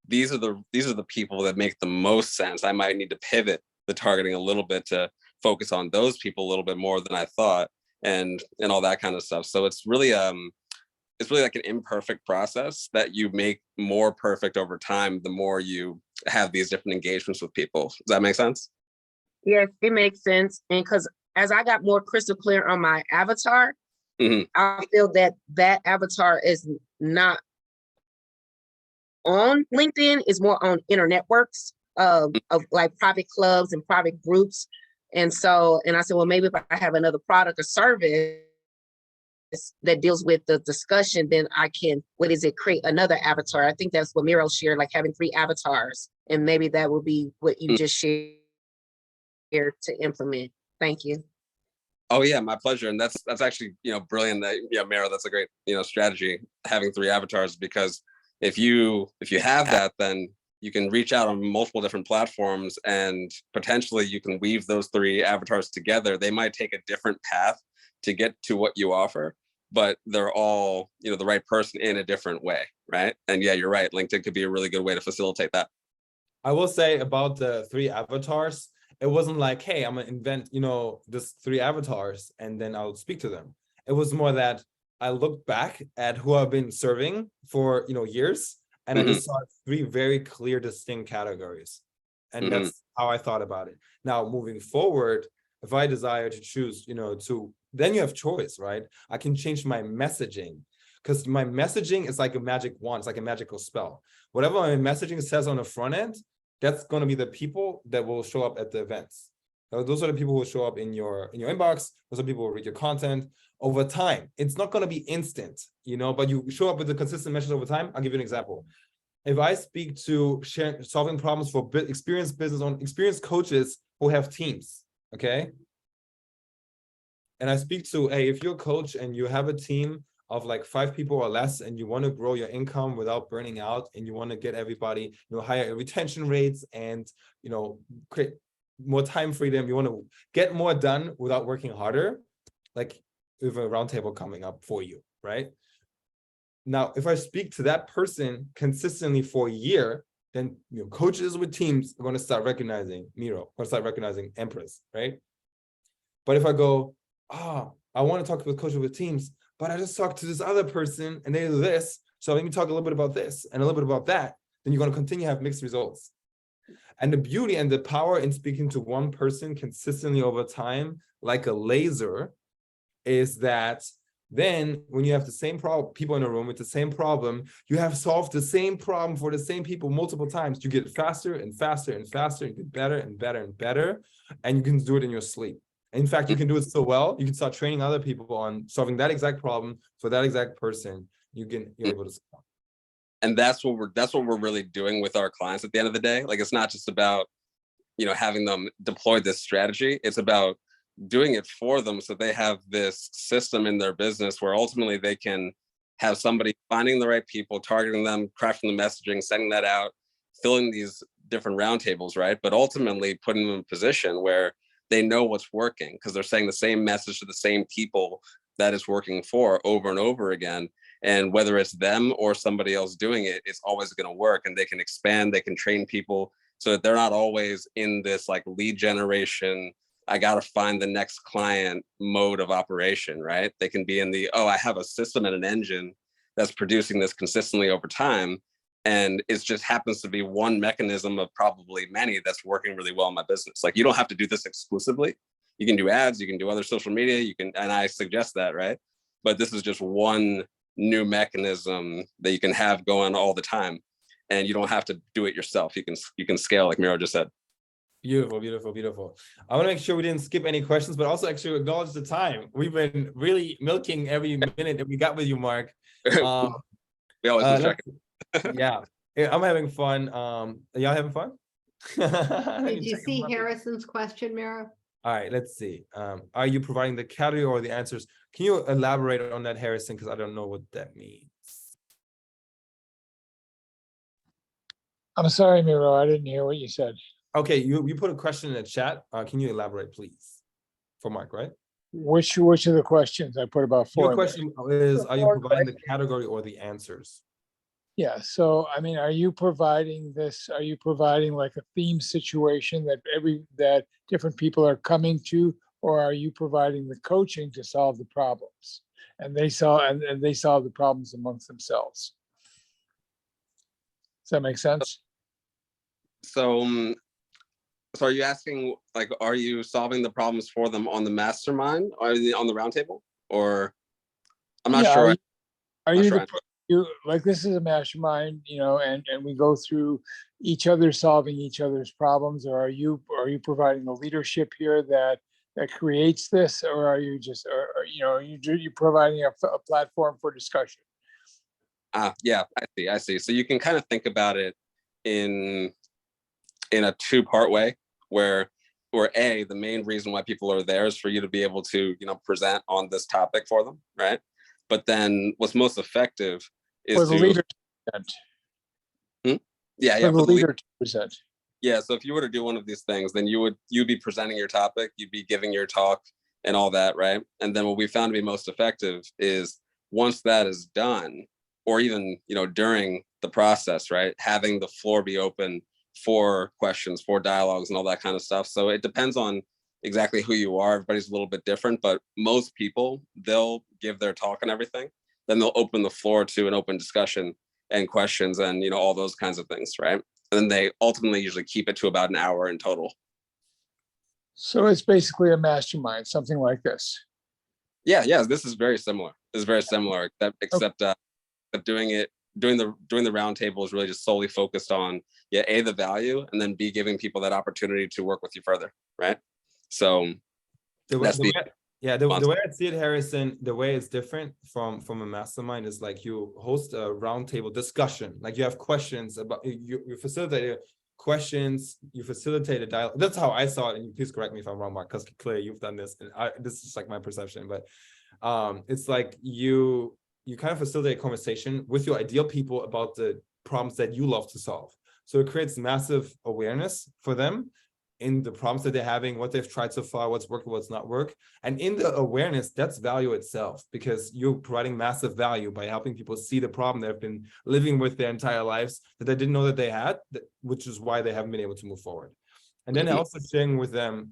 these are the people that make the most sense. I might need to pivot the targeting a little bit to focus on those people a little bit more than I thought, and all that kind of stuff. So it's really like an imperfect process that you make more perfect over time the more you have these different engagements with people. Does that make sense? Yes, it makes sense. And because as I got more crystal clear on my avatar, Mhm. I feel that that avatar is not on LinkedIn, is more on inner networks of like private clubs and private groups. And so, and I said, well, maybe if I have another product or service that deals with the discussion, then I can, what is it, create another avatar. I think that's what Miro shared, like having 3 avatars. And maybe that will be what you just shared to implement. Thank you. Oh yeah, my pleasure. And that's actually, brilliant. That, Mara, that's a great, strategy, having 3 avatars, because if you have that, then you can reach out on multiple different platforms, and potentially you can weave those 3 avatars together. They might take a different path to get to what you offer, but they're all, the right person in a different way, right? And yeah, you're right. LinkedIn could be a really good way to facilitate that. I will say about the 3 avatars, it wasn't like, hey, I'm gonna invent, this 3 avatars and then I'll speak to them. It was more that I looked back at who I've been serving for, years, and I just saw 3 very clear, distinct categories. And that's how I thought about it. Now, moving forward, if I desire to choose, then you have choice, right? I can change my messaging, because my messaging is like a magic wand. It's like a magical spell. Whatever my messaging says on the front end, that's going to be the people that will show up at the events. Those are the people who will show up in your inbox. Those are people who read your content over time. It's not going to be instant, but you show up with a consistent message over time. I'll give you an example. If I speak to solving problems for experienced coaches who have teams, okay? And I speak to, hey, if you're a coach and you have a team of like 5 people or less, and you want to grow your income without burning out, and you want to get everybody, higher retention rates, and, create more time freedom, you want to get more done without working harder, like we have a roundtable coming up for you, right? Now, if I speak to that person consistently for a year, then coaches with teams are going to start recognizing Miro, going to start recognizing Empress, right? But if I go, I want to talk with coaches with teams, but I just talked to this other person and they do this, so let me talk a little bit about this and a little bit about that, then you're going to continue to have mixed results. And the beauty and the power in speaking to one person consistently over time, like a laser, is that then when you have the same people in a room with the same problem, you have solved the same problem for the same people multiple times. You get faster and faster and faster, and get better and better and better, and you can do it in your sleep. In fact, you can do it so well, you can start training other people on solving that exact problem for that exact person. You're able to solve. And that's what we're really doing with our clients at the end of the day. Like, it's not just about, having them deploy this strategy. It's about doing it for them, so they have this system in their business where ultimately they can have somebody finding the right people, targeting them, crafting the messaging, sending that out, filling these different roundtables, right? But ultimately putting them in a position where they know what's working, because they're saying the same message to the same people that it's working for over and over again. And whether it's them or somebody else doing it, it's always going to work. And they can expand, they can train people, so that they're not always in this like lead generation, I got to find the next client mode of operation, right? They can be in the, I have a system and an engine that's producing this consistently over time. And it just happens to be one mechanism of probably many that's working really well in my business. Like, you don't have to do this exclusively. You can do ads, you can do other social media, and I suggest that, right? But this is just one new mechanism that you can have going all the time. And you don't have to do it yourself. You can scale, like Miro just said. Beautiful, beautiful, beautiful. I want to make sure we didn't skip any questions, but also actually acknowledge the time. We've been really milking every minute that we got with you, Mark. We always just check it. Yeah, I'm having fun. Are y'all having fun? Did you see Harrison's question, Mara? All right, let's see. Are you providing the category or the answers? Can you elaborate on that, Harrison? Because I don't know what that means. I'm sorry, Miro, I didn't hear what you said. Okay, you put a question in the chat. Can you elaborate, please? For Mark, right? Which of the questions? I put about 4. Your question is, are you providing the category or the answers? Yeah, so I mean, are you providing like a theme situation that different people are coming to, or are you providing the coaching to solve the problems? And they solve the problems amongst themselves. Does that make sense? So are you asking, like, are you solving the problems for them on the mastermind or on the roundtable, or? I'm not Yeah, sure. Are Not you sure. the, you, like, this is a mastermind, and we go through each other solving each other's problems, or are you providing the leadership here that creates this, or are you just, are you providing a platform for discussion? Yeah, I see. So you can kind of think about it in a two-part way, where the main reason why people are there is for you to be able to, present on this topic for them, right? But then what's most effective For is the to, leader to present. yeah, For the leader to present. yeah. So if you were to do one of these things, then you'd be presenting your topic, you'd be giving your talk and all that, right? And then what we found to be most effective is once that is done, or even, during the process, right, having the floor be open for questions, for dialogues and all that kind of stuff. So it depends on exactly who you are. Everybody's a little bit different, but most people, they'll give their talk and everything, then they'll open the floor to an open discussion and questions and, all those kinds of things, right? And then they ultimately usually keep it to about an hour in total. So it's basically a mastermind, something like this. Yeah, this is very similar. This is very similar, except doing the roundtable is really just solely focused on, A, the value, and then B, giving people that opportunity to work with you further, right? So The way, that's the the way, yeah, the way I see it, Harrison, the way it's different from a mastermind is like you host a roundtable discussion. Like you have questions about you facilitate questions, you facilitate a dialogue. That's how I saw it. And you please correct me if I'm wrong, Mark, because clearly you've done this. And this is like my perception, but it's like you kind of facilitate a conversation with your ideal people about the problems that you love to solve. So it creates massive awareness for them in the problems that they're having, what they've tried so far, what's worked, what's not work. And in the awareness, that's value itself, because you're providing massive value by helping people see the problem they've been living with their entire lives that they didn't know that they had, which is why they haven't been able to move forward. And then also sharing with them,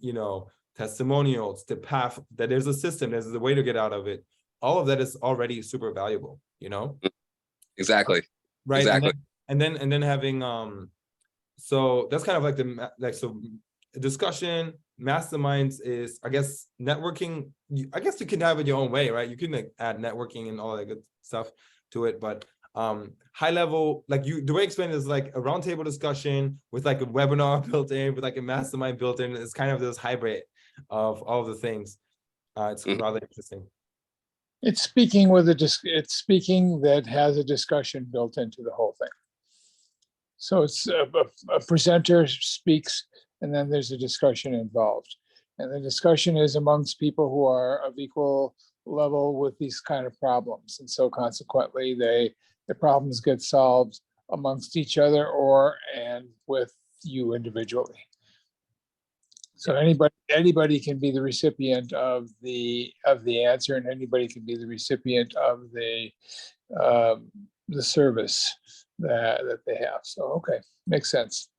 testimonials, the path, that there's a system, there's a way to get out of it. All of that is already super valuable, Exactly. Right. Exactly. And then having, so that's kind of like so discussion, masterminds is, I guess, networking. I guess you can have it your own way, right? You can add networking and all that good stuff to it, but high level, the way I explain it is like a roundtable discussion with like a webinar built in, with like a mastermind built in. It's kind of this hybrid of all the things. It's rather interesting. It's speaking it's speaking that has a discussion built into the whole thing. So it's a presenter speaks, and then there's a discussion involved. And the discussion is amongst people who are of equal level with these kind of problems. And so consequently, the problems get solved amongst each other and with you individually. So anybody can be the recipient of the answer, and anybody can be the recipient of the service that they have. So, okay, makes sense.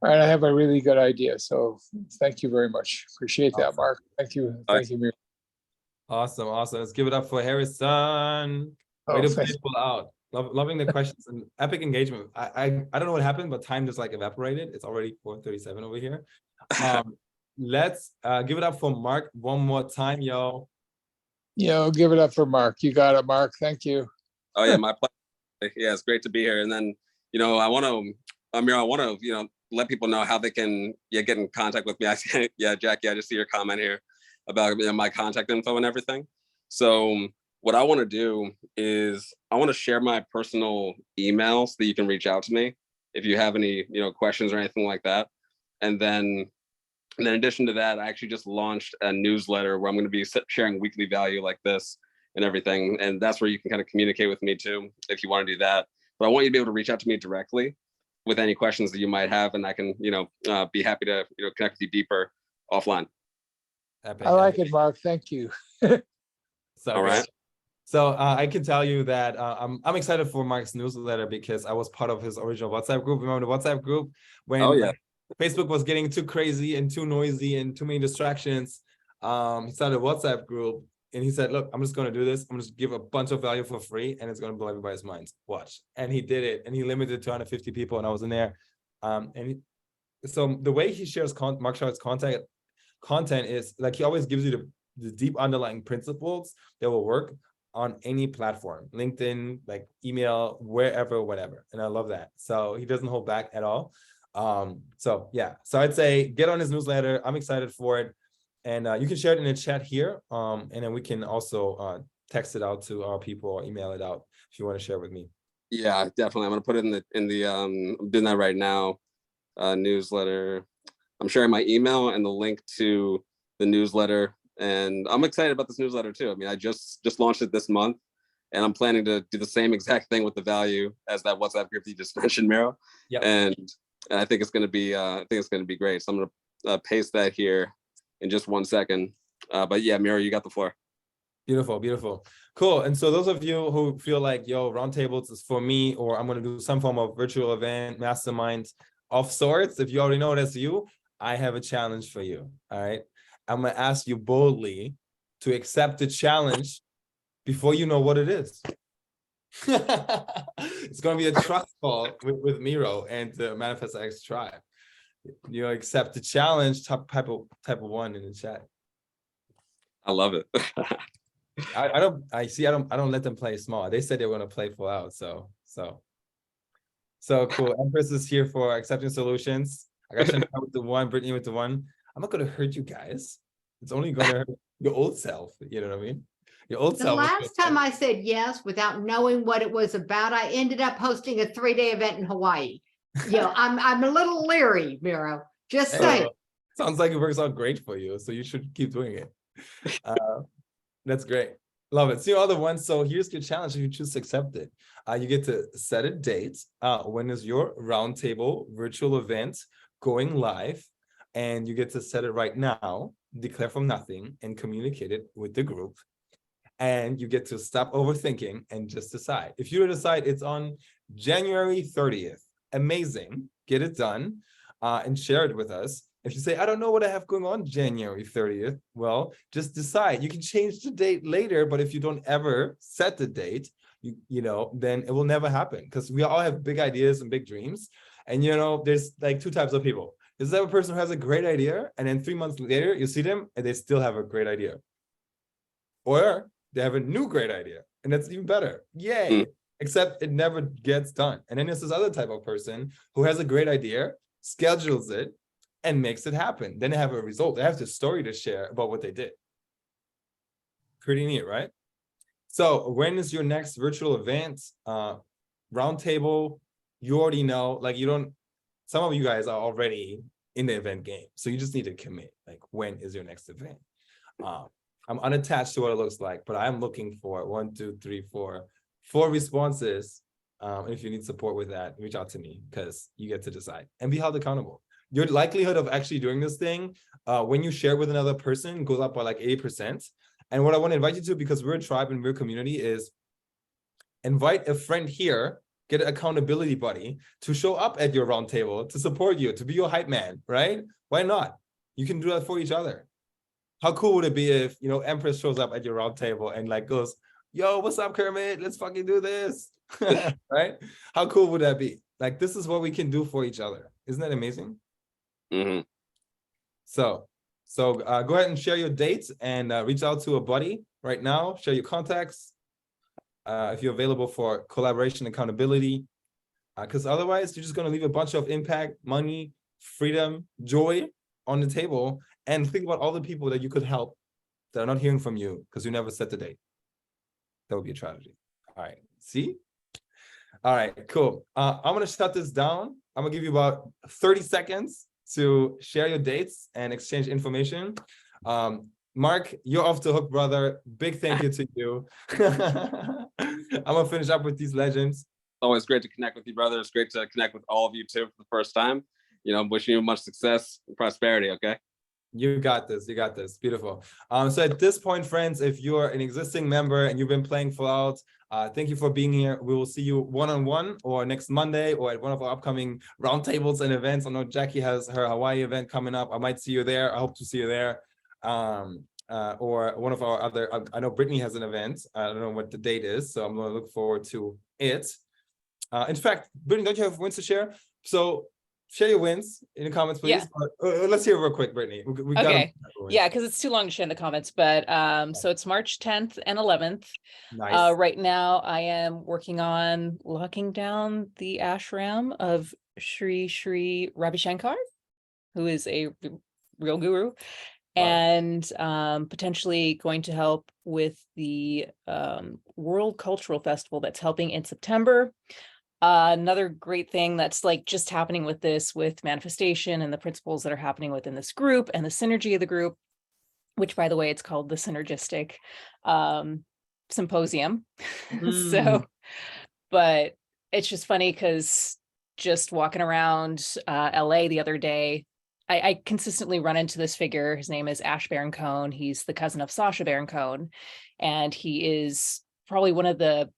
All right, I have a really good idea. So thank you very much. Appreciate that, Mark. Thank you. Thank you. Awesome. Let's give it up for Harrison. Way to play people out. Loving the questions and epic engagement. I don't know what happened, but time just like evaporated. It's already 4:37 over here. Let's give it up for Mark one more time, yo. Give it up for Mark. You got it, Mark. Thank you. Oh yeah, my pleasure. Yeah, it's great to be here. And then, I want to, let people know how they can get in contact with me. Jackie, I just see your comment here about my contact info and everything. So what I want to do is I want to share my personal email so that you can reach out to me if you have any, questions or anything like that. And then in addition to that, I actually just launched a newsletter where I'm going to be sharing weekly value like this and everything. And that's where you can kind of communicate with me too, if you want to do that. But I want you to be able to reach out to me directly with any questions that you might have. And I can, be happy to, connect with you deeper offline. I like it, Mark. Thank you. So all right. So I can tell you that I'm excited for Mark's newsletter because I was part of his original WhatsApp group. Remember the WhatsApp group when Facebook was getting too crazy and too noisy and too many distractions? He started a WhatsApp group and he said, look, I'm just going to do this. I'm just give a bunch of value for free and it's going to blow everybody's minds. Watch. And he did it. And he limited to 250 people and I was in there. So the way he shares Mark shares content is like he always gives you the deep underlying principles that will work. on any platform, LinkedIn, like email, wherever, whatever. And I love that. So he doesn't hold back at all. So yeah, so I'd say get on his newsletter. I'm excited for it. And you can share it in the chat here. And then we can also text it out to our people or email it out if you want to share with me. Yeah, definitely. I'm gonna put it in the I'm doing that right now. Newsletter. I'm sharing my email and the link to the newsletter. And I'm excited about this newsletter too. I mean, I just launched it this month, and I'm planning to do the same exact thing with the value as that WhatsApp group you just mentioned, Miro. Yeah. And I think it's gonna be great. So I'm gonna paste that here in just 1 second. But yeah, Miro, you got the floor. Beautiful, beautiful. Cool. And so those of you who feel like, yo, roundtables is for me, or I'm going to do some form of virtual event, mastermind of sorts, if you already know that's you, I have a challenge for you. All right. I'm going to ask you boldly to accept the challenge before you know what it is. It's going to be a trust call with Miro and the Manifest X tribe. You accept the challenge, type of one in the chat. I love it. I don't let them play small. They said they were going to play full out. So cool. Empress is here for accepting solutions. I got Chantal with the one, Brittany with the one. I'm not going to hurt you guys. It's only going to hurt your old self. You know what I mean? Your old The self. last time I said yes without knowing what it was about, I ended up hosting a 3-day event in Hawaii. I'm a little leery, Miro. Just saying. Sounds like it works out great for you. So you should keep doing it. That's great. Love it. See all the ones. So here's your challenge. If you choose to accept it, you get to set a date. When is your roundtable virtual event going live? And you get to set it right now, declare from nothing, and communicate it with the group. And you get to stop overthinking and just decide. If you decide it's on January 30th, amazing. Get it done and share it with us. If you say, I don't know what I have going on January 30th, well, just decide. You can change the date later, but if you don't ever set the date, then it will never happen, because we all have big ideas and big dreams. And, there's like two types of people. There's that person who has a great idea, and then 3 months later, you see them and they still have a great idea. Or they have a new great idea, and that's even better. Yay. Except it never gets done. And then there's this other type of person who has a great idea, schedules it, and makes it happen. Then they have a result. They have the story to share about what they did. Pretty neat, right? So when is your next virtual event? Roundtable, you already know, some of you guys are already in the event game. So you just need to commit. Like, when is your next event? I'm unattached to what it looks like, but I'm looking for 4 responses. If you need support with that, reach out to me, because you get to decide and be held accountable. Your likelihood of actually doing this thing, when you share with another person, goes up by like 80%. And what I want to invite you to, because we're a tribe and we're a community, is invite a friend here, get an accountability buddy to show up at your roundtable, to support you, to be your hype man, right? Why not? You can do that for each other. How cool would it be if, Empress shows up at your roundtable and goes, yo, what's up, Kermit? Let's fucking do this. Right? How cool would that be? This is what we can do for each other. Isn't that amazing? Mm-hmm. So go ahead and share your dates and reach out to a buddy right now. Share your contacts if you're available for collaboration, accountability, because otherwise you're just going to leave a bunch of impact, money, freedom, joy on the table, and think about all the people that you could help that are not hearing from you because you never set the date. That would be a tragedy. All right. See? All right, cool. I'm going to shut this down. I'm going to give you about 30 seconds to share your dates and exchange information. Mark, you're off the hook, brother. Big thank you to you. I'm going to finish up with these legends. Always great to connect with you, brother. It's great to connect with all of you too for the first time. I'm wishing you much success and prosperity, okay? You got this. You got this. Beautiful. So at this point, friends, if you're an existing member and you've been playing full out, thank you for being here. We will see you one-on-one or next Monday or at one of our upcoming roundtables and events. I know Jackie has her Hawaii event coming up. I might see you there. I hope to see you there. Or one of our other, I know Brittany has an event. I don't know what the date is, so I'm going to look forward to it. In fact, Brittany, don't you have wins to share? So share your wins in the comments, please. Yeah. But, let's hear it real quick, Brittany. We got 'em. Okay. Yeah, because it's too long to share in the comments, but so it's March 10th and 11th. Nice. Right now I am working on locking down the ashram of Sri Ravi Shankar, who is a real guru, and potentially going to help with the World Cultural Festival that's helping in September. Another great thing that's like just happening with this, with manifestation and the principles that are happening within this group and the synergy of the group, which, by the way, it's called the Synergistic Symposium. So, but it's just funny because just walking around LA the other day, I consistently run into this figure. His name is Ash Baron Cohen. He's the cousin of Sacha Baron Cohen, and he is probably one of the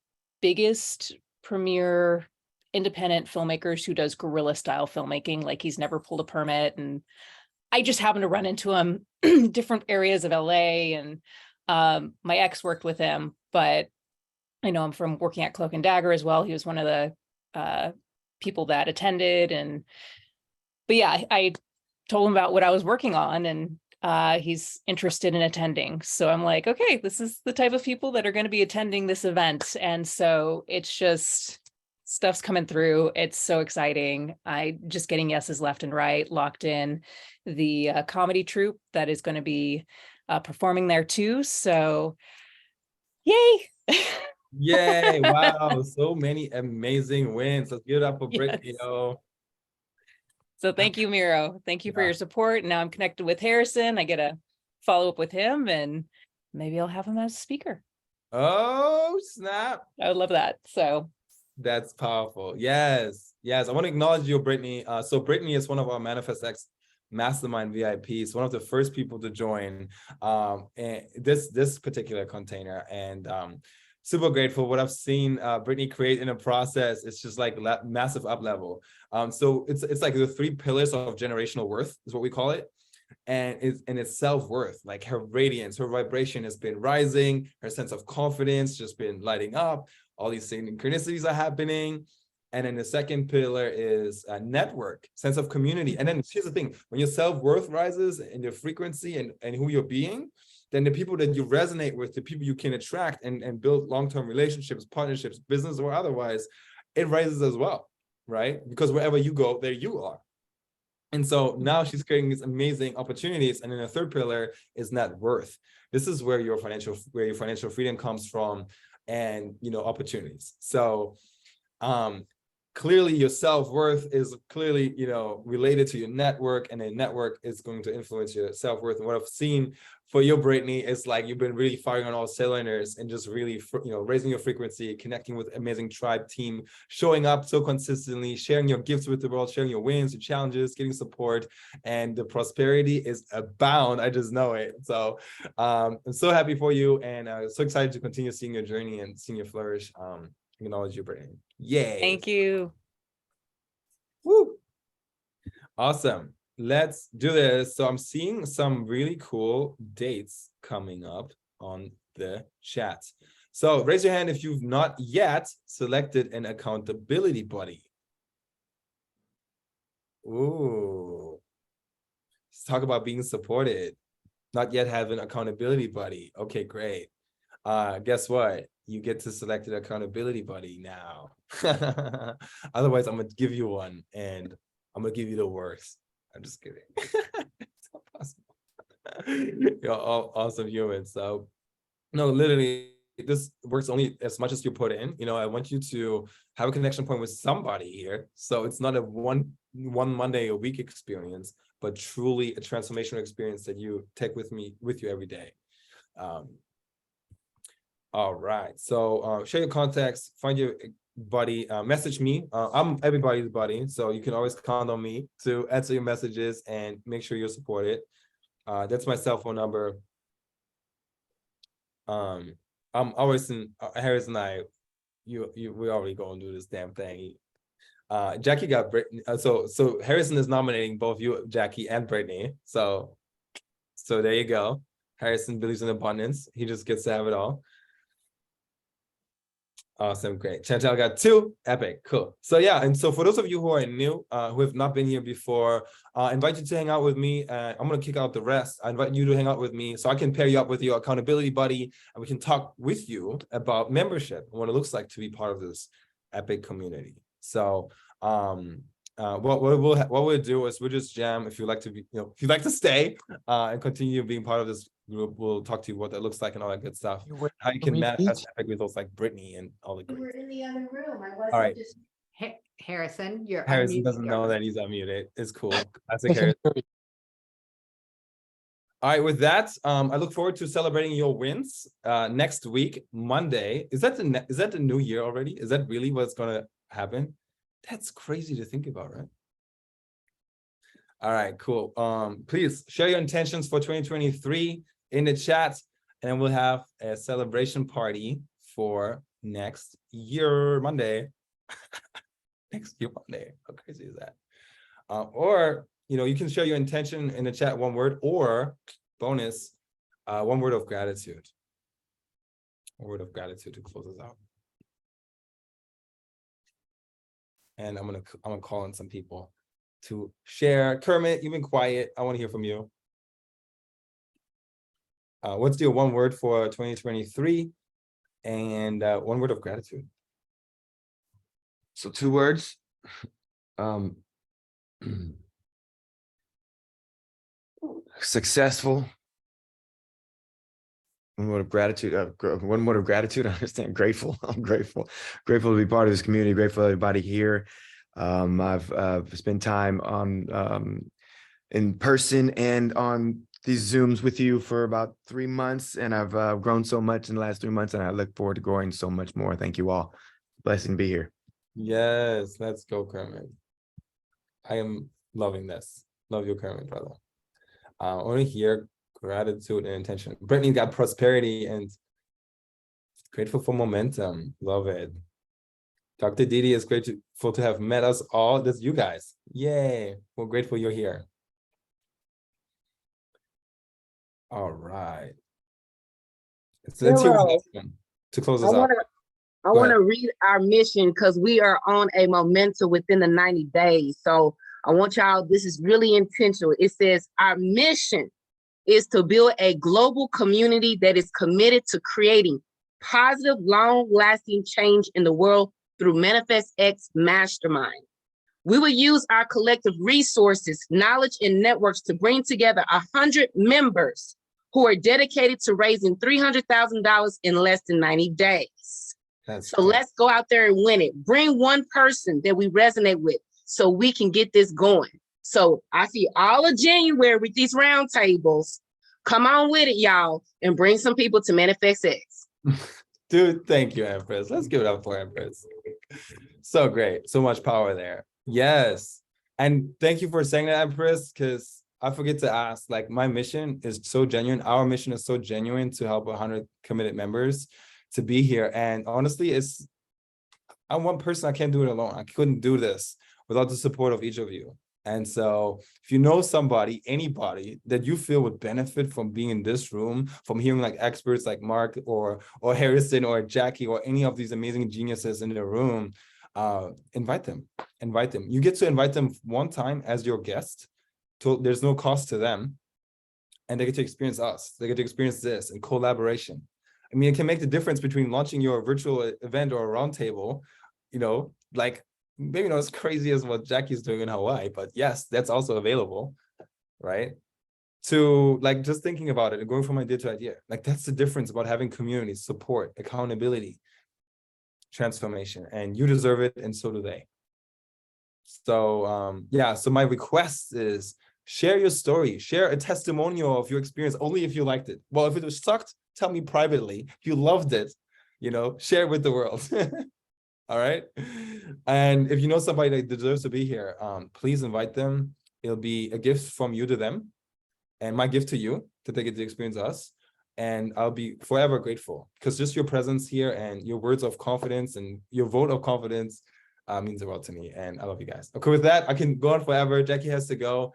biggest premier independent filmmakers who does guerrilla style filmmaking. Like, he's never pulled a permit, and I just happened to run into him in different areas of LA, and my ex worked with him, but I know him from working at Cloak and Dagger as well. He was one of the people that attended, but yeah, I told him about what I was working on, and he's interested in attending. So I'm like, okay, this is the type of people that are going to be attending this event. And so it's just stuff's coming through. It's so exciting. I just getting yeses left and right, locked in the comedy troupe that is going to be performing there too. So yay. Yay. Wow. So many amazing wins. Let's give it up for Brittany. Yes. Yo. So thank you, Miro. Thank you for your support. Now I'm connected with Harrison. I get to follow up with him, and maybe I'll have him as a speaker. Oh, snap. I would love that. So that's powerful. Yes. Yes. I want to acknowledge you, Brittany. So Brittany is one of our Manifest X Mastermind VIPs, one of the first people to join and this particular container. And super grateful. What I've seen Brittany create in a process, it's just like massive up level. So it's like the 3 pillars of generational worth is what we call it. And it's self-worth, like her radiance, her vibration has been rising, her sense of confidence just been lighting up, all these synchronicities are happening. And then the second pillar is a network, sense of community. And then here's the thing, when your self-worth rises and your frequency and who you're being, then the people that you resonate with, the people you can attract and build long-term relationships, partnerships, business or otherwise, it rises as well, right? Because wherever you go, there you are. And so now she's creating these amazing opportunities. And then the third pillar is net worth. This is where your financial freedom comes from, and opportunities. So clearly your self-worth is clearly, related to your network, and the network is going to influence your self-worth. And what I've seen for you, Brittany, is like you've been really firing on all cylinders and just really, raising your frequency, connecting with amazing tribe team, showing up so consistently, sharing your gifts with the world, sharing your wins, your challenges, getting support, and the prosperity is abound. I just know it. So I'm so happy for you, and so excited to continue seeing your journey and seeing you flourish. Acknowledge you, Brittany. Yay. thank you. Woo. Awesome. Let's do this. So I'm seeing some really cool dates coming up on the chat. So raise your hand if you've not yet selected an accountability buddy. Ooh. Let's talk about being supported. Not yet have an accountability buddy. Okay, great. Guess what? You get to select an accountability buddy now. Otherwise, I'm gonna give you one, and I'm gonna give you the worst. I'm just kidding. It's not possible. You're all awesome humans. So, no, literally, this works only as much as you put in. I want you to have a connection point with somebody here. So it's not a one Monday a week experience, but truly a transformational experience that you take with you every day. All right, so share your contacts, find your buddy, message me. I'm everybody's buddy, so you can always count on me to answer your messages and make sure you're supported. That's my cell phone number. I'm always in Harris and I. We already go and do this damn thing. Jackie got Brittany. So Harrison is nominating both you, Jackie, and Brittany. So there you go. Harrison believes in abundance. He just gets to have it all. Awesome, great. Chantel got 2. Epic, cool. So yeah, and so for those of you who are new, who have not been here before, I invite you to hang out with me. I'm gonna kick out the rest. I invite you to hang out with me so I can pair you up with your accountability buddy, and we can talk with you about membership and what it looks like to be part of this epic community. So what we'll do is we'll just jam. If you like to be, if you like to stay and continue being part of this group, we'll talk to you what that looks like and all that good stuff. How you can manifest epic results like Brittany and all the You were great. in the other room. I wasn't All right. just. Harrison, you're Harrison unmuted. doesn't know that he's unmuted. It's cool. Classic Harrison. All right, with that, I look forward to celebrating your wins next week, Monday. Is that the new year already? Is that really what's gonna happen? That's crazy to think about, right? All right, cool. Please share your intentions for 2023 in the chat, and we'll have a celebration party for next year, Monday. Next year, Monday. How crazy is that? Or, you can share your intention in the chat, 1 word, or bonus, 1 word of gratitude. A word of gratitude to close us out. And I'm gonna call on some people to share. Kermit, you've been quiet. I want to hear from you. What's your 1 word for 2023? And 1 word of gratitude. So 2 words. Successful. 1 word of gratitude. 1 word of gratitude. I understand. Grateful. I'm grateful to be part of this community. Grateful for everybody here. I've spent time on in person and on these Zooms with you for about 3 months, and I've grown so much in the last 3 months, and I look forward to growing so much more. Thank you all. Blessing to be here. Yes, let's go, Kermit. I am loving this. Love you, Kermit, brother. Only here, gratitude and intention. Brittany got prosperity and grateful for momentum. Love it. Dr. Didi is grateful to have met us all. That's you guys. Yay. We're grateful you're here. All right. So let's hear one to close us out. I want to read our mission because we are on a momentum within the 90 days. So I want y'all, this is really intentional. It says our mission is to build a global community that is committed to creating positive, long-lasting change in the world through Manifest X Mastermind. We will use our collective resources, knowledge, and networks to bring together 100 members who are dedicated to raising $300,000 in less than 90 days. So let's go out there and win it. Bring 1 person that we resonate with so we can get this going. So I see all of January with these roundtables. Come on with it, y'all, and bring some people to Manifest X. Dude, thank you, Empress. Let's give it up for Empress. So great. So much power there. Yes. And thank you for saying that, Empress, because I forget to ask, like, my mission is so genuine. Our mission is so genuine to help 100 committed members to be here. And honestly, I'm 1 person. I can't do it alone. I couldn't do this without the support of each of you. And so if you know somebody, anybody that you feel would benefit from being in this room, from hearing like experts like Mark or Harrison or Jackie or any of these amazing geniuses in the room, invite them. You get to invite them 1 time as your guest. There's no cost to them. And they get to experience us. They get to experience this in collaboration. I mean, it can make the difference between launching your virtual event or a roundtable, like maybe not as crazy as what Jackie's doing in Hawaii, but yes, that's also available, right? To like just thinking about it and going from idea to idea. Like that's the difference about having community, support, accountability, transformation, and you deserve it, and so do they. So so my request is share your story, share a testimonial of your experience, only if you liked it. Well, if it was sucked, tell me privately. If you loved it, share it with the world. All right. And if you know somebody that deserves to be here, please invite them. It'll be a gift from you to them, and my gift to you that they get to experience us. And I'll be forever grateful because just your presence here and your words of confidence and your vote of confidence means the world to me. And I love you guys. Okay, with that, I can go on forever. Jackie has to go.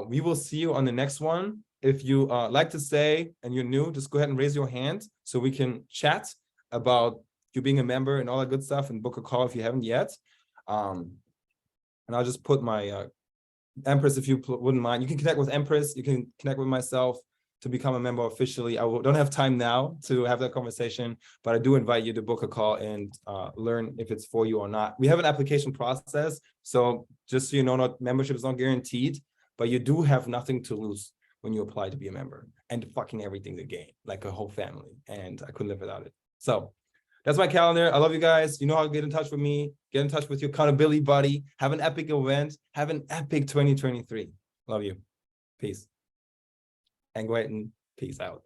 We will see you on the next one. If you like to stay and you're new, just go ahead and raise your hand so we can chat about you being a member and all that good stuff, and book a call if you haven't yet. And I'll just put my Empress, if you wouldn't mind. You can connect with Empress. You can connect with myself to become a member officially. Don't have time now to have that conversation, but I do invite you to book a call and learn if it's for you or not. We have an application process, so just so you know, membership is not guaranteed, but you do have nothing to lose when you apply to be a member, and fucking everything to gain, like a whole family. And I couldn't live without it. So that's my calendar. I love you guys. You know how to get in touch with me. Get in touch with your accountability buddy. Have an epic event. Have an epic 2023. Love you. Peace. And go ahead and peace out.